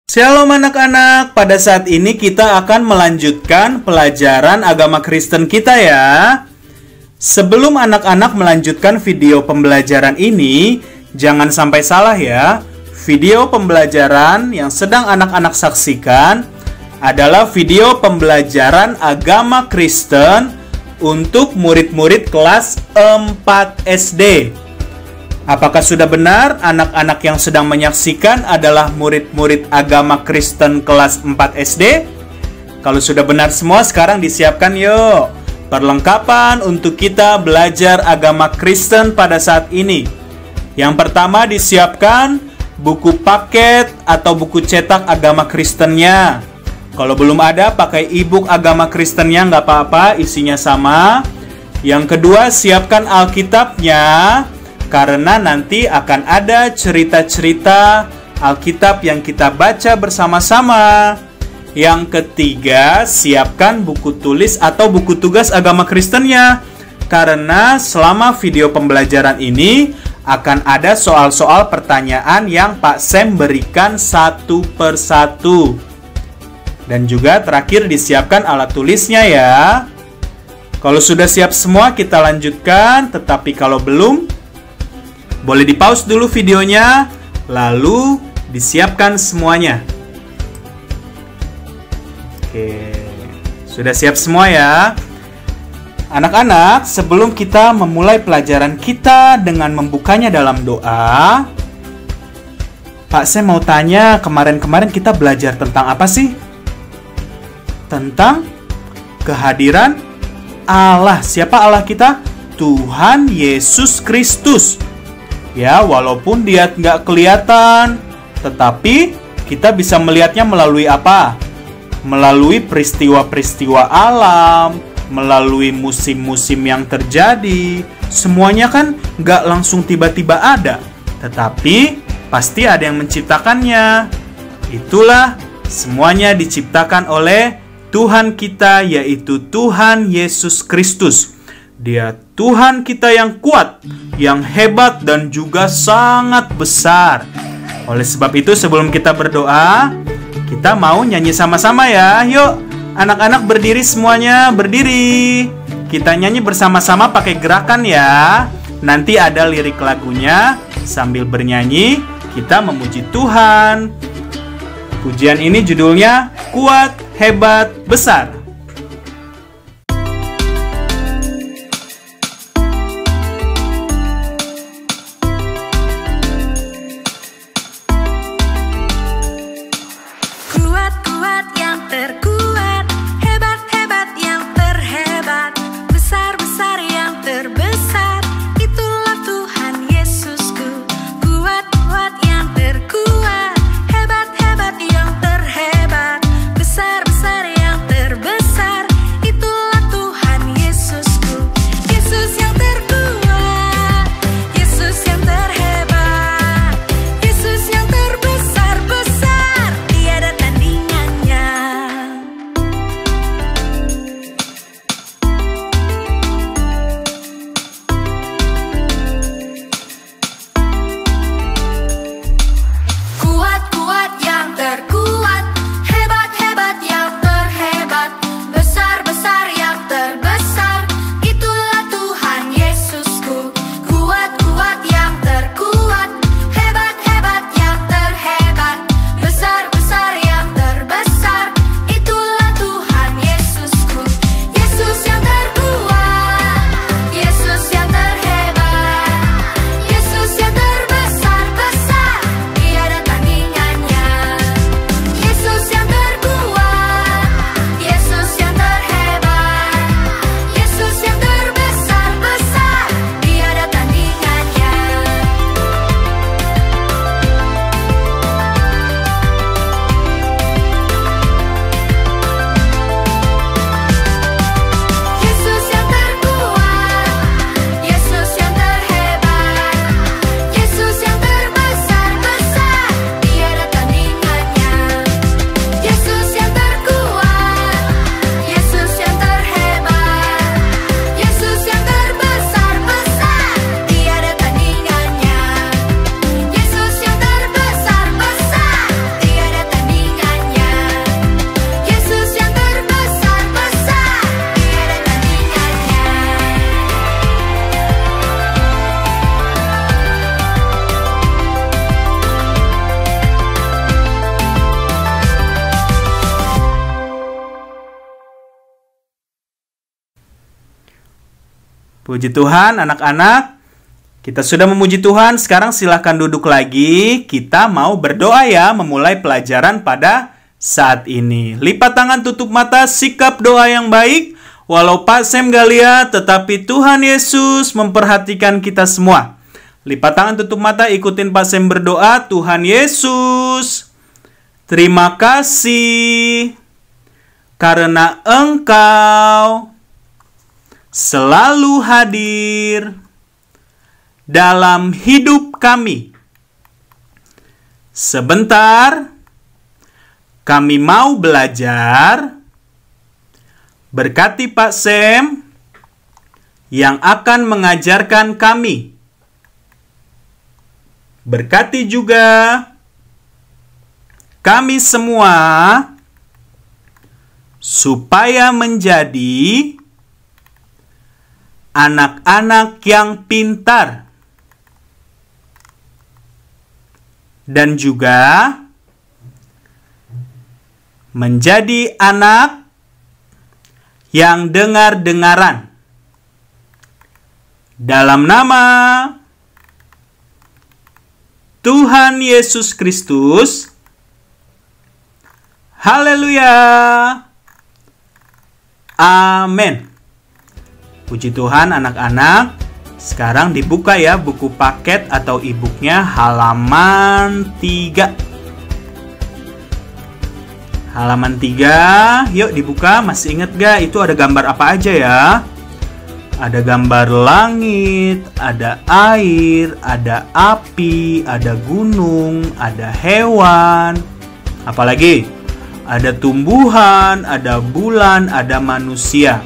Shalom anak-anak, pada saat ini kita akan melanjutkan pelajaran agama Kristen kita ya. Sebelum anak-anak melanjutkan video pembelajaran ini, jangan sampai salah ya. Video pembelajaran yang sedang anak-anak saksikan adalah video pembelajaran agama Kristen untuk murid-murid kelas 4 SD. Apakah sudah benar anak-anak yang sedang menyaksikan adalah murid-murid agama Kristen kelas 4 SD? Kalau sudah benar semua, sekarang disiapkan yuk perlengkapan untuk kita belajar agama Kristen pada saat ini. Yang pertama disiapkan buku paket atau buku cetak agama Kristennya. Kalau belum ada, pakai e-book agama Kristennya, nggak apa-apa, isinya sama. Yang kedua, siapkan Alkitabnya, karena nanti akan ada cerita-cerita Alkitab yang kita baca bersama-sama. Yang ketiga, siapkan buku tulis atau buku tugas agama Kristennya, karena selama video pembelajaran ini akan ada soal-soal pertanyaan yang Pak Sam berikan satu persatu. Dan juga terakhir disiapkan alat tulisnya ya. Kalau sudah siap semua, kita lanjutkan. Tetapi kalau belum, boleh di-pause dulu videonya, lalu disiapkan semuanya. Oke, sudah siap semua ya? Anak-anak, sebelum kita memulai pelajaran kita dengan membukanya dalam doa, Pak Sam mau tanya, kemarin-kemarin kita belajar tentang apa sih? Tentang kehadiran Allah. Siapa Allah kita? Tuhan Yesus Kristus. Ya, walaupun dia nggak kelihatan, tetapi kita bisa melihatnya melalui apa? Melalui peristiwa-peristiwa alam, melalui musim-musim yang terjadi. Semuanya kan nggak langsung tiba-tiba ada, tetapi pasti ada yang menciptakannya. Itulah semuanya diciptakan oleh Tuhan kita, yaitu Tuhan Yesus Kristus. Dia Tuhan kita yang kuat, yang hebat, dan juga sangat besar. Oleh sebab itu, sebelum kita berdoa, kita mau nyanyi sama-sama ya. Yuk, anak-anak berdiri semuanya, berdiri. Kita nyanyi bersama-sama pakai gerakan ya. Nanti ada lirik lagunya. Sambil bernyanyi, kita memuji Tuhan. Pujian ini judulnya Kuat, Hebat, Besar. Besar yang terbaik. Puji Tuhan, anak-anak. Kita sudah memuji Tuhan, sekarang silahkan duduk lagi. Kita mau berdoa ya, memulai pelajaran pada saat ini. Lipat tangan, tutup mata, sikap doa yang baik. Walau Pak Sam gak lihat, tetapi Tuhan Yesus memperhatikan kita semua. Lipat tangan, tutup mata, ikutin Pak Sam berdoa. Tuhan Yesus, terima kasih karena Engkau selalu hadir dalam hidup kami. Sebentar, kami mau belajar. Berkati Pak Sam yang akan mengajarkan kami. Berkati juga kami semua supaya menjadi anak-anak yang pintar dan juga menjadi anak yang dengar-dengaran. Dalam nama Tuhan Yesus Kristus. Haleluya. Amin. Puji Tuhan, anak-anak. Sekarang dibuka ya buku paket atau e-booknya halaman 3. Halaman 3. Yuk dibuka. Masih ingat gak itu ada gambar apa aja ya? Ada gambar langit, ada air, ada api, ada gunung, ada hewan. Apalagi? Ada tumbuhan, ada bulan, ada manusia.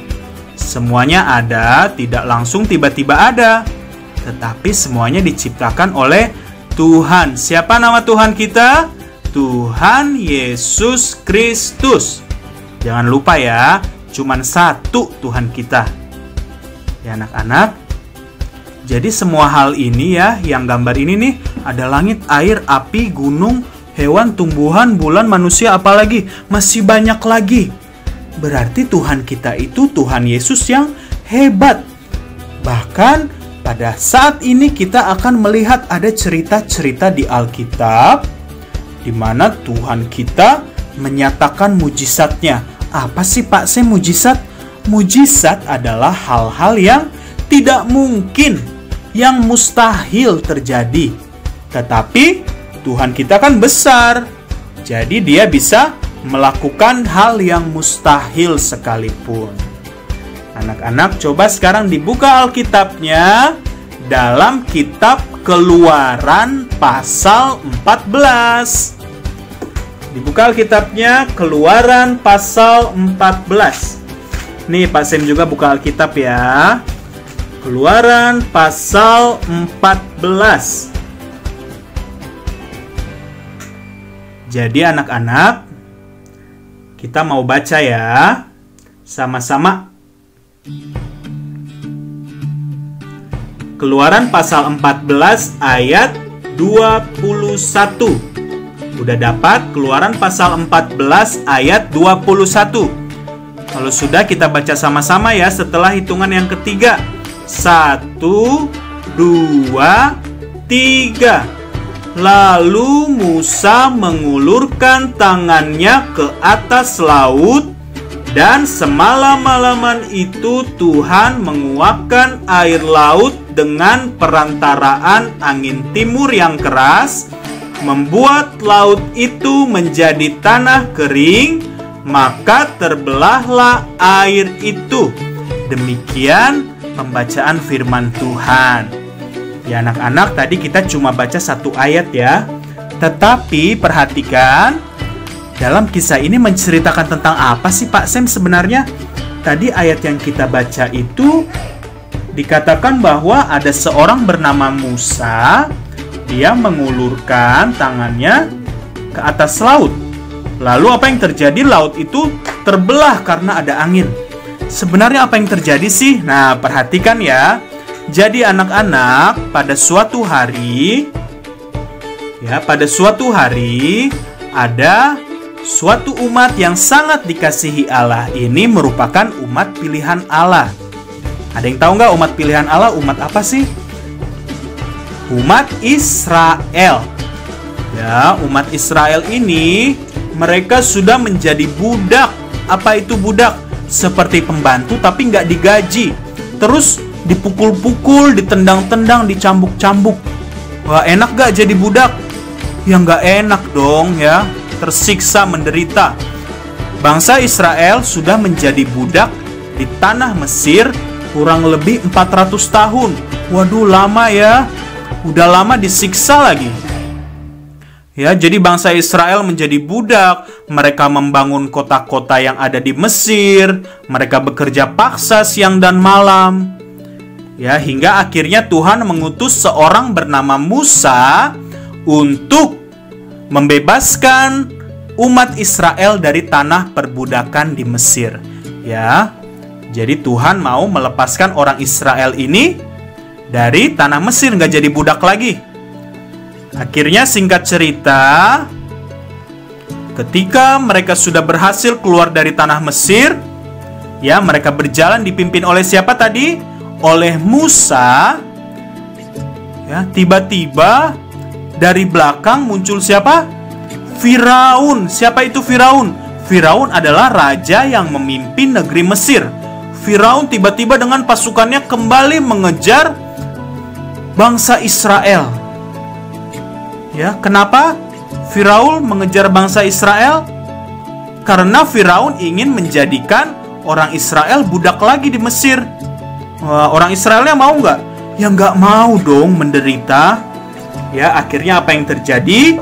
Semuanya ada, tidak langsung tiba-tiba ada. Tetapi semuanya diciptakan oleh Tuhan. Siapa nama Tuhan kita? Tuhan Yesus Kristus. Jangan lupa ya, cuman satu Tuhan kita. Ya anak-anak. Jadi semua hal ini ya, yang gambar ini nih, ada langit, air, api, gunung, hewan, tumbuhan, bulan, manusia, apalagi masih banyak lagi. Berarti Tuhan kita itu Tuhan Yesus yang hebat. Bahkan pada saat ini kita akan melihat ada cerita-cerita di Alkitab di mana Tuhan kita menyatakan mujizatnya. Apa sih Pak Sam mujizat? Mujizat adalah hal-hal yang tidak mungkin, yang mustahil terjadi. Tetapi Tuhan kita kan besar. Jadi dia bisa melakukan hal yang mustahil sekalipun. Anak-anak coba sekarang dibuka Alkitabnya dalam kitab Keluaran pasal 14. Dibuka Alkitabnya Keluaran pasal 14. Nih Pak Sam juga buka Alkitab ya. Keluaran pasal 14. Jadi anak-anak, kita mau baca ya, sama-sama. Keluaran pasal 14 ayat 21. Udah dapat? Keluaran pasal 14 ayat 21. Kalau sudah, kita baca sama-sama ya setelah hitungan yang ketiga. 1, 2, 3. Lalu Musa mengulurkan tangannya ke atas laut, dan semalam-malaman itu Tuhan menguapkan air laut dengan perantaraan angin timur yang keras, membuat laut itu menjadi tanah kering, maka terbelahlah air itu. Demikian pembacaan firman Tuhan. Ya anak-anak, tadi kita cuma baca satu ayat ya. Tetapi perhatikan, dalam kisah ini menceritakan tentang apa sih Pak Sam sebenarnya? Tadi ayat yang kita baca itu dikatakan bahwa ada seorang bernama Musa. Dia mengulurkan tangannya ke atas laut. Lalu apa yang terjadi? Laut itu terbelah karena ada angin. Sebenarnya apa yang terjadi sih? Nah, perhatikan ya. Jadi anak-anak, pada suatu hari ada suatu umat yang sangat dikasihi Allah. Ini merupakan umat pilihan Allah. Ada yang tahu nggak umat pilihan Allah umat apa sih? Umat Israel. Ya, umat Israel ini mereka sudah menjadi budak. Apa itu budak? Seperti pembantu tapi nggak digaji. Terus dipukul-pukul, ditendang-tendang, dicambuk-cambuk. Wah, enak gak jadi budak? Ya nggak enak dong ya. Tersiksa, menderita. Bangsa Israel sudah menjadi budak di tanah Mesir kurang lebih 400 tahun. Waduh, lama ya. Udah lama disiksa lagi. Ya, jadi bangsa Israel menjadi budak. Mereka membangun kota-kota yang ada di Mesir. Mereka bekerja paksa siang dan malam. Ya, hingga akhirnya Tuhan mengutus seorang bernama Musa untuk membebaskan umat Israel dari tanah perbudakan di Mesir. Ya, jadi Tuhan mau melepaskan orang Israel ini dari tanah Mesir, nggak jadi budak lagi. Akhirnya singkat cerita, ketika mereka sudah berhasil keluar dari tanah Mesir, ya mereka berjalan dipimpin oleh siapa tadi? Oleh Musa. Ya, tiba-tiba dari belakang muncul siapa? Firaun. Siapa itu Firaun? Firaun adalah raja yang memimpin negeri Mesir. Firaun tiba-tiba dengan pasukannya kembali mengejar bangsa Israel. Ya, kenapa Firaun mengejar bangsa Israel? Karena Firaun ingin menjadikan orang Israel budak lagi di Mesir. Wah, orang Israelnya mau nggak? Ya nggak mau dong, menderita. Ya, akhirnya apa yang terjadi?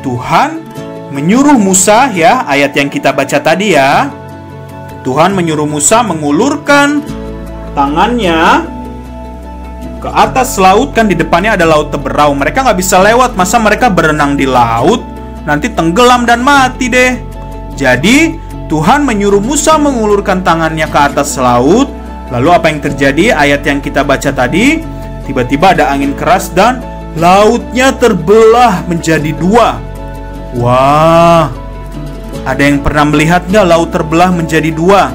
Tuhan menyuruh Musa, ya, ayat yang kita baca tadi ya. Tuhan menyuruh Musa mengulurkan tangannya ke atas laut, kan di depannya ada laut Teberau. Mereka nggak bisa lewat, masa mereka berenang di laut? Nanti tenggelam dan mati deh. Jadi Tuhan menyuruh Musa mengulurkan tangannya ke atas laut. Lalu apa yang terjadi? Ayat yang kita baca tadi, tiba-tiba ada angin keras dan lautnya terbelah menjadi dua. Wah, ada yang pernah melihat nggak laut terbelah menjadi dua?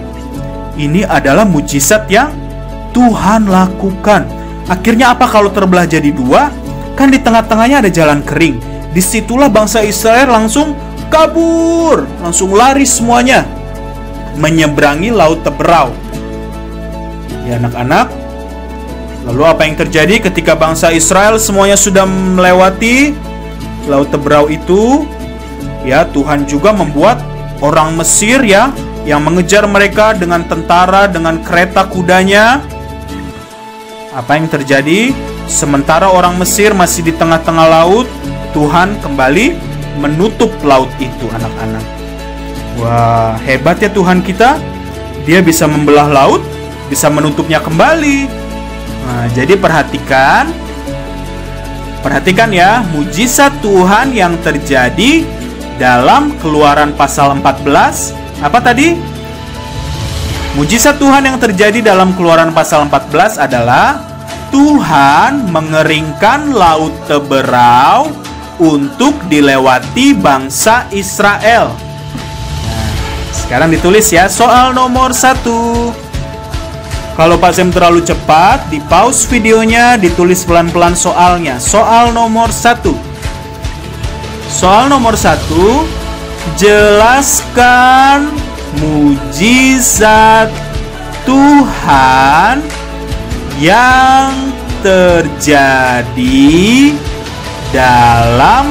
Ini adalah mujizat yang Tuhan lakukan. Akhirnya apa kalau terbelah jadi dua? Kan di tengah-tengahnya ada jalan kering. Disitulah bangsa Israel langsung kabur, langsung lari semuanya menyeberangi laut Teberau. Ya anak-anak, lalu apa yang terjadi ketika bangsa Israel semuanya sudah melewati laut Teberau itu? Ya, Tuhan juga membuat orang Mesir ya yang mengejar mereka dengan tentara, dengan kereta kudanya. Apa yang terjadi? Sementara orang Mesir masih di tengah-tengah laut, Tuhan kembali menutup laut itu, anak-anak. Wah, hebat ya Tuhan kita. Dia bisa membelah laut, bisa menutupnya kembali. Nah, jadi perhatikan ya, mujizat Tuhan yang terjadi dalam Keluaran pasal 14. Apa tadi? Mujizat Tuhan yang terjadi dalam Keluaran pasal 14 adalah Tuhan mengeringkan laut Teberau untuk dilewati bangsa Israel. Nah, sekarang ditulis ya, soal nomor 1. Kalau Pak Sem terlalu cepat, di pause videonya, ditulis pelan-pelan soalnya. Soal nomor 1. Soal nomor 1, jelaskan mujizat Tuhan yang terjadi dalam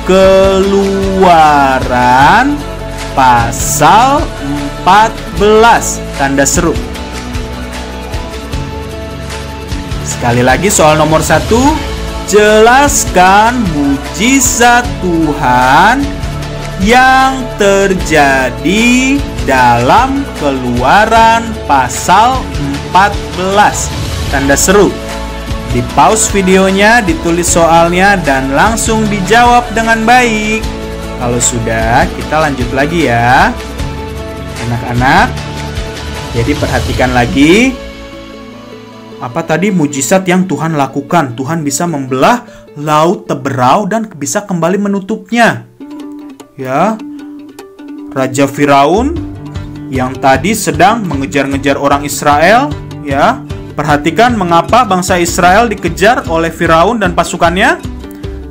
Keluaran pasal 14. Tanda seru. Sekali lagi soal nomor 1, jelaskan mujizat Tuhan yang terjadi dalam Keluaran pasal 14. Tanda seru. Di pause videonya, ditulis soalnya, dan langsung dijawab dengan baik. Kalau sudah, kita lanjut lagi ya anak-anak. Jadi perhatikan lagi, apa tadi mujizat yang Tuhan lakukan? Tuhan bisa membelah laut Teberau dan bisa kembali menutupnya. Ya, Raja Firaun yang tadi sedang mengejar-ngejar orang Israel, ya, Perhatikan mengapa bangsa Israel dikejar oleh Firaun dan pasukannya.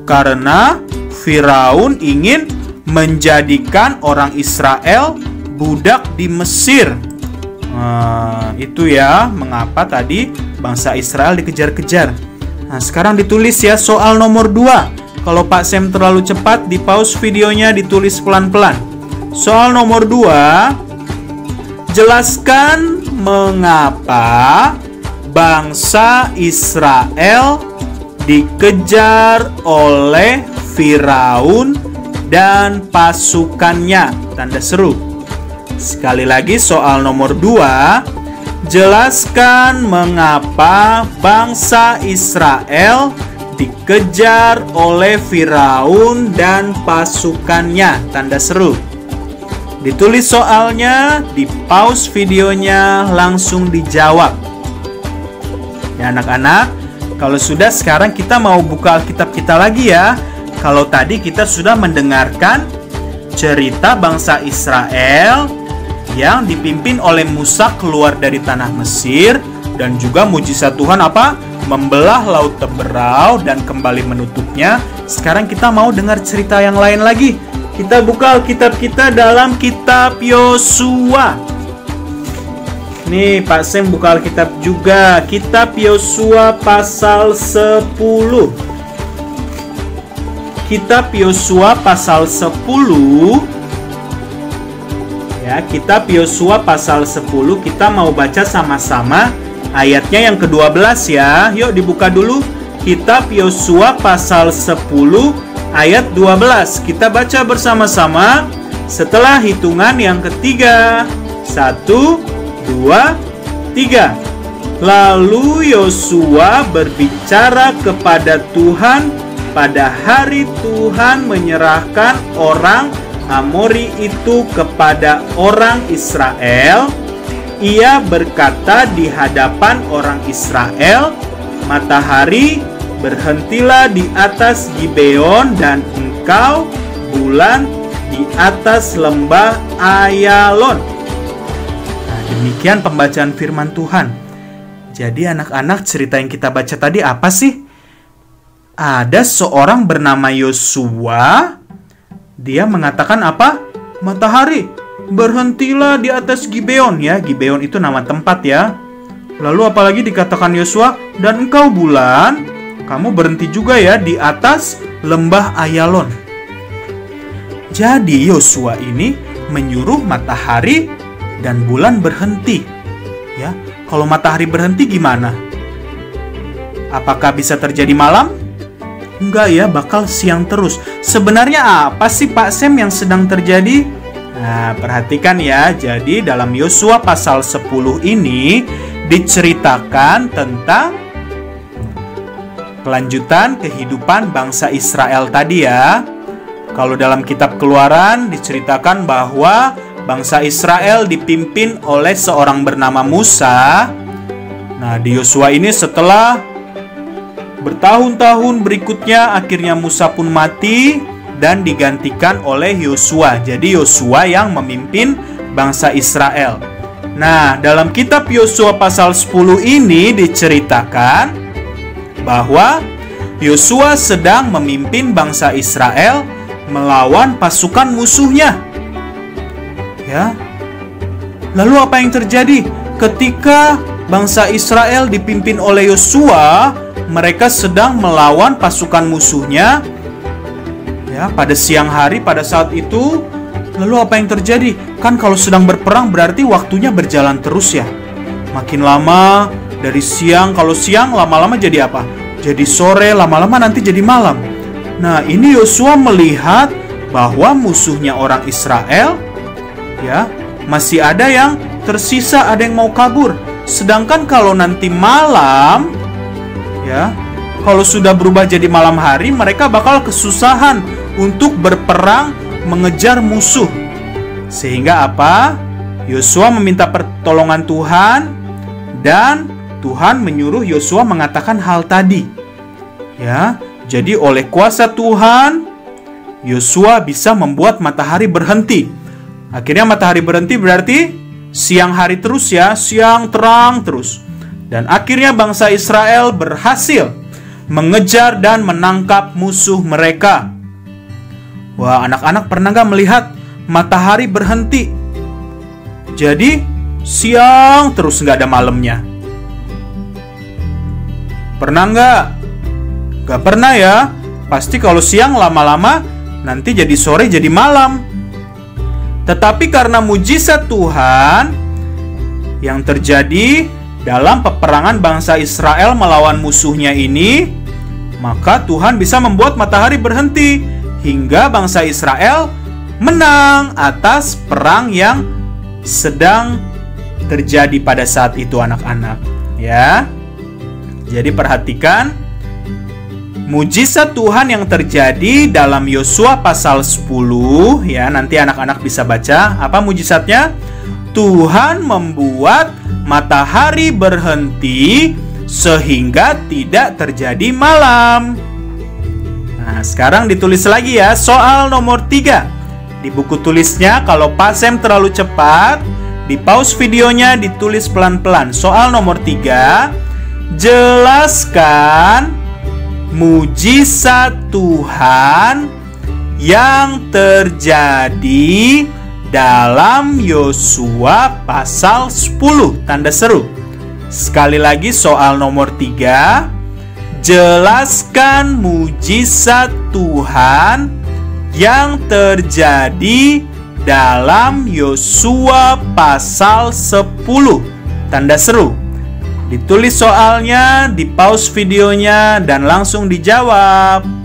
Karena Firaun ingin menjadikan orang Israel budak di Mesir. Itu ya mengapa tadi bangsa Israel dikejar-kejar. Nah, sekarang ditulis ya soal nomor 2. Kalau Pak Sam terlalu cepat, di pause videonya, ditulis pelan-pelan. Soal nomor 2, jelaskan mengapa bangsa Israel dikejar oleh Firaun dan pasukannya. Tanda seru. Sekali lagi soal nomor 2, jelaskan mengapa bangsa Israel dikejar oleh Firaun dan pasukannya. Tanda seru. Ditulis soalnya, di pause videonya, langsung dijawab. Ya anak-anak, kalau sudah, sekarang kita mau buka Alkitab kita lagi ya. Kalau tadi kita sudah mendengarkan cerita bangsa Israel yang dipimpin oleh Musa keluar dari tanah Mesir, dan juga mujizat Tuhan apa? Membelah laut Teberau dan kembali menutupnya. Sekarang kita mau dengar cerita yang lain lagi. Kita buka Alkitab kita dalam kitab Yosua. Nih, Pak Sam buka Alkitab juga. Kitab Yosua pasal 10. Kitab Yosua pasal 10. Ya, kitab Yosua pasal 10. Kita mau baca sama-sama ayatnya yang ke-12 ya. Yuk dibuka dulu. Kitab Yosua pasal 10 ayat 12. Kita baca bersama-sama setelah hitungan yang ketiga. 1, 2, 3. Lalu Yosua berbicara kepada Tuhan pada hari Tuhan menyerahkan orang Amori itu kepada orang Israel. Ia berkata di hadapan orang Israel, "Matahari, berhentilah di atas Gibeon, dan engkau, bulan, di atas lembah Ayalon." Nah, demikian pembacaan firman Tuhan. Jadi anak-anak, cerita yang kita baca tadi apa sih? Ada seorang bernama Yosua. Dia mengatakan apa? Matahari, berhentilah di atas Gibeon ya. Gibeon itu nama tempat ya. Lalu apalagi dikatakan Yosua, dan engkau bulan, kamu berhenti juga ya di atas lembah Ayalon. Jadi Yosua ini menyuruh matahari dan bulan berhenti. Ya, kalau matahari berhenti gimana? Apakah bisa terjadi malam? Enggak ya, bakal siang terus. Sebenarnya apa sih Pak Sam yang sedang terjadi? Nah, perhatikan ya. Jadi dalam Yosua pasal 10 ini diceritakan tentang kelanjutan kehidupan bangsa Israel tadi ya. Kalau dalam kitab Keluaran diceritakan bahwa bangsa Israel dipimpin oleh seorang bernama Musa. Nah, di Yosua ini setelah bertahun-tahun berikutnya akhirnya Musa pun mati dan digantikan oleh Yosua. Jadi Yosua yang memimpin bangsa Israel. Nah, dalam kitab Yosua pasal 10 ini diceritakan bahwa Yosua sedang memimpin bangsa Israel melawan pasukan musuhnya. Ya. Lalu apa yang terjadi? Ketika bangsa Israel dipimpin oleh Yosua, mereka sedang melawan pasukan musuhnya. Ya, pada siang hari pada saat itu, lalu apa yang terjadi? Kan kalau sedang berperang berarti waktunya berjalan terus ya. Makin lama dari siang, kalau siang lama-lama jadi apa? Jadi sore, lama-lama nanti jadi malam. Nah, ini Yosua melihat bahwa musuhnya orang Israel ya, masih ada yang tersisa, ada yang mau kabur. Sedangkan kalau nanti malam ya, kalau sudah berubah jadi malam hari, mereka bakal kesusahan untuk berperang mengejar musuh. Sehingga apa? Yosua meminta pertolongan Tuhan, dan Tuhan menyuruh Yosua mengatakan hal tadi. Ya, jadi oleh kuasa Tuhan, Yosua bisa membuat matahari berhenti. Akhirnya matahari berhenti berarti siang hari terus ya, siang terang terus. Dan akhirnya bangsa Israel berhasil mengejar dan menangkap musuh mereka. Wah, anak-anak pernah nggak melihat matahari berhenti? Jadi siang terus nggak ada malamnya. Pernah nggak? Nggak pernah ya. Pasti kalau siang lama-lama nanti jadi sore jadi malam. Tetapi karena mujizat Tuhan yang terjadi dalam peperangan bangsa Israel melawan musuhnya ini, maka Tuhan bisa membuat matahari berhenti hingga bangsa Israel menang atas perang yang sedang terjadi pada saat itu, anak-anak. Ya. Jadi perhatikan mujizat Tuhan yang terjadi dalam Yosua pasal 10, ya, nanti anak-anak bisa baca apa mujizatnya. Tuhan membuat matahari berhenti sehingga tidak terjadi malam. Nah, sekarang ditulis lagi ya, soal nomor 3. Di buku tulisnya, kalau Pak Sem terlalu cepat, di pause videonya ditulis pelan-pelan. Soal nomor 3, jelaskan mujizat Tuhan yang terjadi dalam Yosua pasal 10, tanda seru. Sekali lagi soal nomor 3, jelaskan mujizat Tuhan yang terjadi dalam Yosua pasal 10, tanda seru. Ditulis soalnya, di pause videonya, dan langsung dijawab.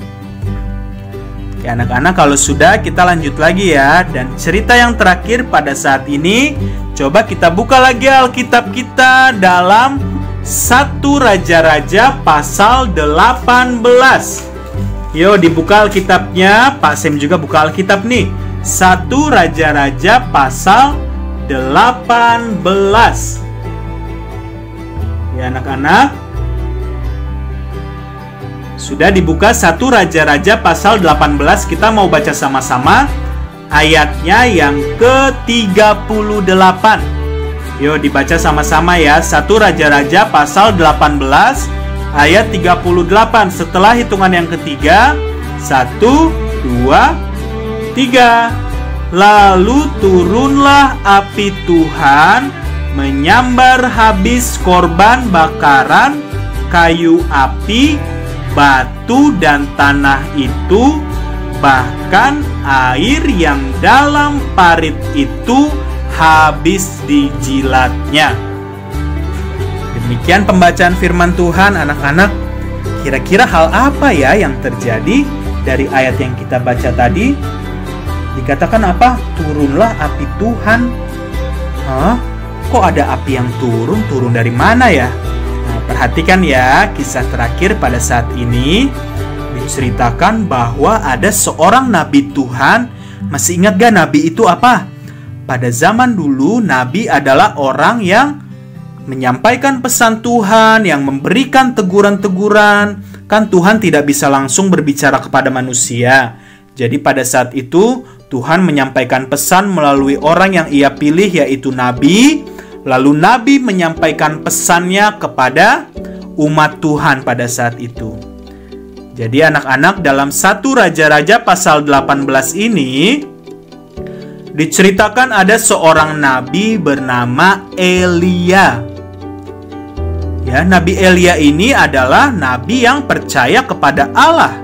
Ya anak-anak, kalau sudah kita lanjut lagi ya. Dan cerita yang terakhir pada saat ini, coba kita buka lagi Alkitab kita dalam 1 Raja-Raja pasal 18. Yuk dibuka Alkitabnya. Pak Sem juga buka Alkitab nih. 1 Raja-Raja pasal 18. Ya anak-anak, sudah dibuka 1 Raja-Raja pasal 18. Kita mau baca sama-sama ayatnya yang ke-38. Yuk dibaca sama-sama ya. 1 Raja-Raja pasal 18 ayat 38. Setelah hitungan yang ketiga, 1, 2, 3. Lalu turunlah api Tuhan menyambar habis korban bakaran, kayu api, batu dan tanah itu, bahkan air yang dalam parit itu habis dijilatnya. Demikian pembacaan firman Tuhan, anak-anak. Kira-kira hal apa ya yang terjadi dari ayat yang kita baca tadi? Dikatakan apa? Turunlah api Tuhan. Hah? Kok ada api yang turun? Turun dari mana ya? Nah, perhatikan ya, kisah terakhir pada saat ini diceritakan bahwa ada seorang nabi Tuhan. Masih ingat gak nabi itu apa? Pada zaman dulu, nabi adalah orang yang menyampaikan pesan Tuhan, yang memberikan teguran-teguran. Kan Tuhan tidak bisa langsung berbicara kepada manusia. Jadi pada saat itu, Tuhan menyampaikan pesan melalui orang yang ia pilih, yaitu nabi. Lalu nabi menyampaikan pesannya kepada umat Tuhan pada saat itu. Jadi anak-anak, dalam 1 Raja-Raja pasal 18 ini diceritakan ada seorang nabi bernama Elia. Ya, Nabi Elia ini adalah nabi yang percaya kepada Allah.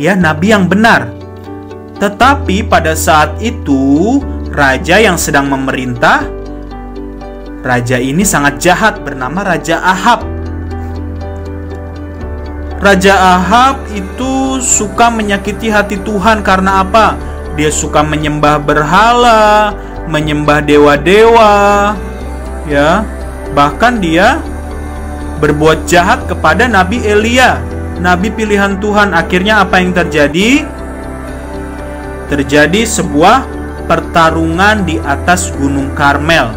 Ya, nabi yang benar. Tetapi pada saat itu, raja yang sedang memerintah, raja ini sangat jahat, bernama Raja Ahab. Raja Ahab itu suka menyakiti hati Tuhan karena apa? Dia suka menyembah berhala, menyembah dewa-dewa. Ya, bahkan dia berbuat jahat kepada Nabi Elia, nabi pilihan Tuhan. Akhirnya apa yang terjadi? Terjadi sebuah pertarungan di atas Gunung Karmel.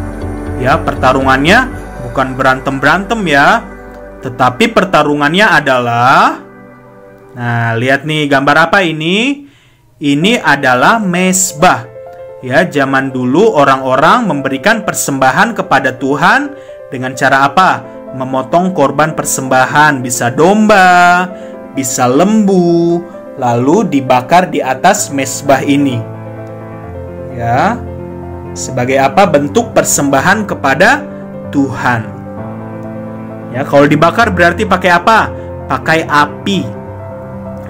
Ya, pertarungannya bukan berantem-berantem ya, tetapi pertarungannya adalah, nah lihat nih gambar apa ini? Ini adalah mezbah. Ya, zaman dulu orang-orang memberikan persembahan kepada Tuhan dengan cara apa? memotong korban persembahan, bisa domba, bisa lembu, lalu dibakar di atas mezbah ini. Ya, sebagai apa? Bentuk persembahan kepada Tuhan. Ya, kalau dibakar berarti pakai apa? Pakai api.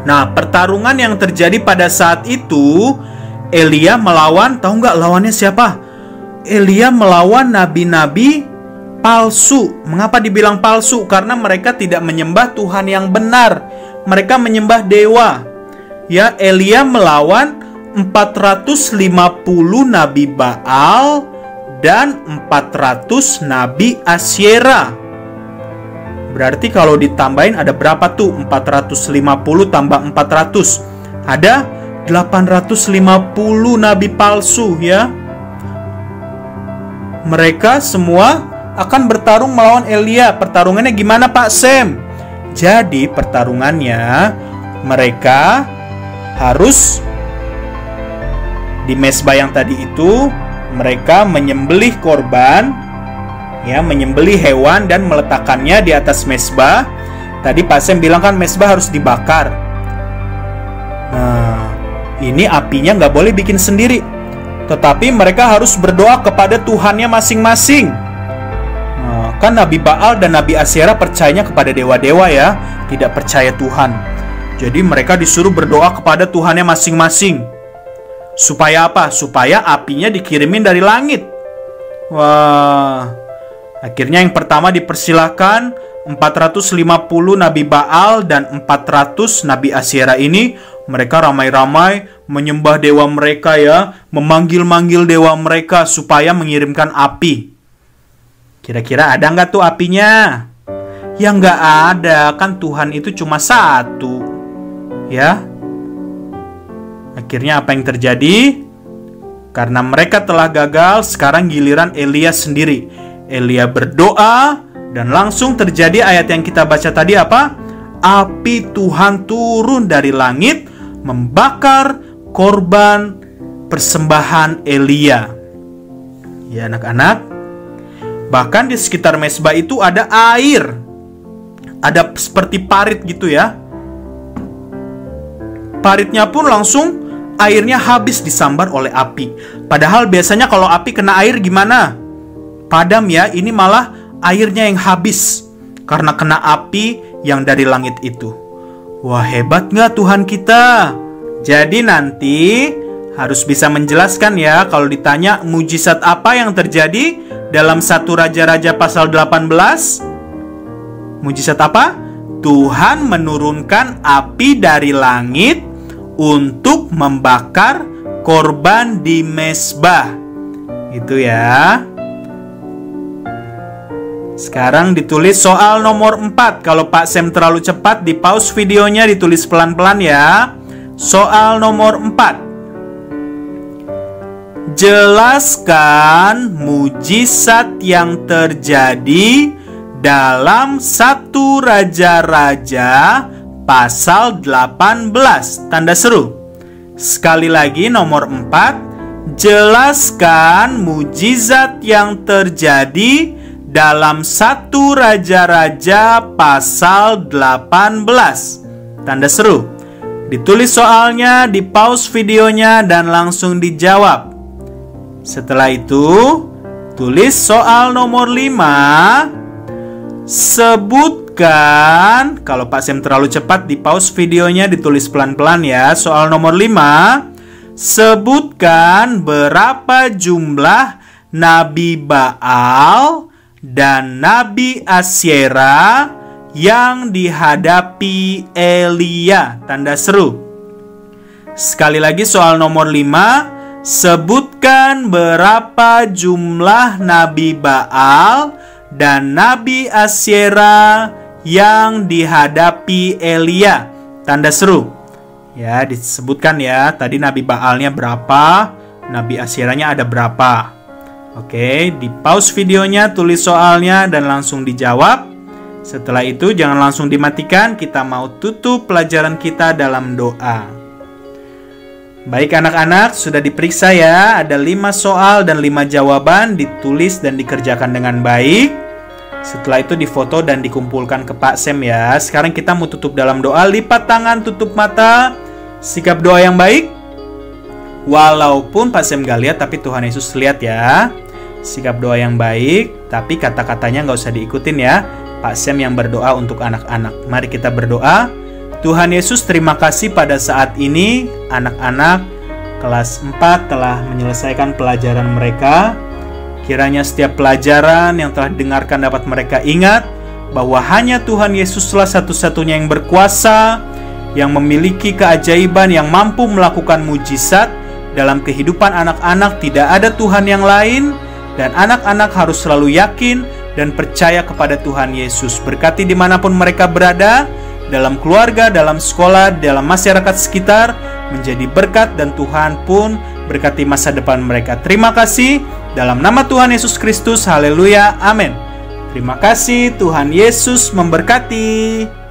Nah, pertarungan yang terjadi pada saat itu, Elia melawan, tahu nggak lawannya siapa? Elia melawan nabi-nabi palsu. Mengapa dibilang palsu? Karena mereka tidak menyembah Tuhan yang benar. Mereka menyembah dewa. Ya, Elia melawan 450 nabi Baal dan 400 nabi Asyera. Berarti kalau ditambahin ada berapa tuh? 450 tambah 400. Ada 850 nabi palsu ya. Mereka semua akan bertarung melawan Elia. Pertarungannya gimana Pak Sam? Jadi pertarungannya mereka harus di mezbah yang tadi itu mereka menyembelih korban, ya, menyembelih hewan dan meletakkannya di atas mezbah. Tadi Pak Sam bilang kan mezbah harus dibakar. Nah, ini apinya nggak boleh bikin sendiri, tetapi mereka harus berdoa kepada Tuhannya masing-masing. Nah, kan Nabi Baal dan Nabi Asyera percayanya kepada dewa-dewa ya, tidak percaya Tuhan. Jadi mereka disuruh berdoa kepada Tuhannya masing-masing. Supaya apa? Supaya apinya dikirimin dari langit. Wah. Akhirnya yang pertama dipersilahkan 450 Nabi Baal dan 400 Nabi Asyera ini. Mereka ramai-ramai menyembah dewa mereka ya. Memanggil-manggil dewa mereka supaya mengirimkan api. Kira-kira ada nggak tuh apinya? Ya nggak ada. Kan Tuhan itu cuma satu. Ya. Akhirnya apa yang terjadi? Karena mereka telah gagal, sekarang giliran Elia sendiri. Elia berdoa dan langsung terjadi ayat yang kita baca tadi apa? Api Tuhan turun dari langit membakar korban persembahan Elia. Ya anak-anak, bahkan di sekitar mezbah itu ada air. Ada seperti parit gitu ya. Paritnya pun langsung airnya habis disambar oleh api. Padahal biasanya kalau api kena air gimana? Padam ya, ini malah airnya yang habis karena kena api yang dari langit itu. Wah, hebat nggak Tuhan kita? Jadi nanti harus bisa menjelaskan ya kalau ditanya mujizat apa yang terjadi dalam 1 Raja-Raja pasal 18. Mujizat apa? Tuhan menurunkan api dari langit untuk membakar korban di mezbah. Itu ya. Sekarang ditulis soal nomor 4. Kalau Pak Sam terlalu cepat, di pause videonya, ditulis pelan-pelan ya. Soal nomor 4. Jelaskan mujizat yang terjadi dalam 1 Raja-Raja pasal 18. Tanda seru. Sekali lagi nomor 4. Jelaskan mujizat yang terjadi dalam 1 Raja-Raja pasal 18. Tanda seru. Ditulis soalnya, di pause videonya dan langsung dijawab. Setelah itu, tulis soal nomor 5. Sebutkan, kalau Pak Sam terlalu cepat, di pause videonya, ditulis pelan-pelan ya. Soal nomor 5. Sebutkan berapa jumlah Nabi Baal dan Nabi Asyera yang dihadapi Elia. Tanda seru. Sekali lagi soal nomor 5. Sebutkan berapa jumlah Nabi Baal dan Nabi Asyera yang dihadapi Elia. Tanda seru. Ya, disebutkan ya. Tadi Nabi Baalnya berapa, Nabi Asyeranya ada berapa. Oke, di pause videonya, tulis soalnya dan langsung dijawab. Setelah itu jangan langsung dimatikan, kita mau tutup pelajaran kita dalam doa. Baik anak-anak, sudah diperiksa ya. Ada 5 soal dan 5 jawaban, ditulis dan dikerjakan dengan baik. Setelah itu difoto dan dikumpulkan ke Pak Sam ya. Sekarang kita mau tutup dalam doa. Lipat tangan, tutup mata. Sikap doa yang baik. Walaupun Pak Sam gak lihat, tapi Tuhan Yesus lihat ya. Sikap doa yang baik, tapi kata-katanya gak usah diikutin ya. Pak Sam yang berdoa untuk anak-anak. Mari kita berdoa. Tuhan Yesus, terima kasih pada saat ini anak-anak kelas 4 telah menyelesaikan pelajaran mereka. Kiranya setiap pelajaran yang telah didengarkan dapat mereka ingat bahwa hanya Tuhan Yesuslah satu-satunya yang berkuasa, yang memiliki keajaiban, yang mampu melakukan mujizat dalam kehidupan anak-anak. Tidak ada Tuhan yang lain, dan anak-anak harus selalu yakin dan percaya kepada Tuhan Yesus. Berkati dimanapun mereka berada, dalam keluarga, dalam sekolah, dalam masyarakat sekitar, menjadi berkat, dan Tuhan pun berkati masa depan mereka. Terima kasih, dalam nama Tuhan Yesus Kristus, haleluya, amin. Terima kasih, Tuhan Yesus memberkati.